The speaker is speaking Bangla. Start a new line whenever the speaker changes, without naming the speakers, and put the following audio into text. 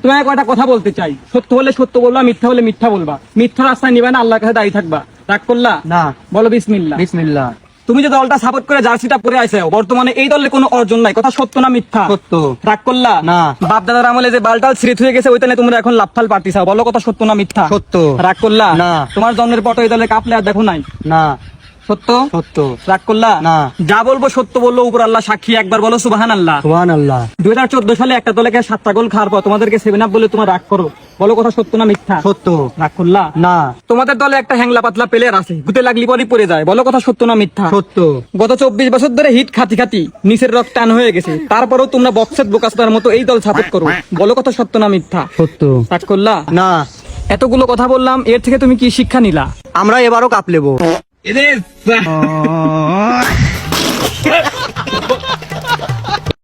তোমায় কয়টা কথা বলতে চাই, সত্য হলে সত্য বলবা, মিথ্যা হলে মিথ্যা বলবা। মিথ্যা রাস্তায় নিবা না, আল্লাহর কাছে দাঁড়িয়ে থাকবা। রাগ করলা
না।
বলো বিসমিল্লাহ।
বিসমিল্লাহ।
তুমি যে দলটা সাপোর্ট করে জার্সিটা পরে আইছো, বর্তমানে এই দলের কোনো অর্জন নাই, কথা সত্য না মিথ্যা?
সত্য।
রাগ করলা
না।
বাপ দাদার আমলে যে বালটাল ছিঁড়ে হয়ে গেছে, ওইখানে তোমরা এখন লাফাল পারতিছাও, বলো কথা সত্য না মিথ্যা?
সত্য।
রাগ করলা
না।
তোমার জন্মের পর এই দলে কাপলে আর দেখো নাই?
না।
সত্য।
সত্য।
রাগ করলা
না।
যা বলবো সত্য বললো, উপর আল্লাহ সাক্ষী, একবার বলো সুবহানাল্লাহ।
সুবহানাল্লাহ।
2014 সালে একটা দলে 7টা গোল খাওয়ার পর তোমাদেরকে 7 আপ বলে তোমার রাগ করো, বলো কথা সত্য না মিথ্যা?
সত্য।
রাগ করলা
না।
তোমাদের দলে একটা হ্যাংলা পাতলা প্লেয়ার আছে, গুতে লাগলি পরই পড়ে যায়, বলো কথা সত্য না মিথ্যা?
সত্য।
গত 24 বছর ধরে হিট খাতি খাতি নিচের রক টান হয়ে গেছে, তারপরেও তোমরা বক্সের বোকাসটার মতো এই দল সাপোর্ট করো, বলো কথা সত্য না মিথ্যা?
সত্য।
রাগ করলা
না।
এতগুলো কথা বললাম, এর থেকে তুমি কি শিক্ষা নিলা?
আমরা এবারও কাপ নেবো।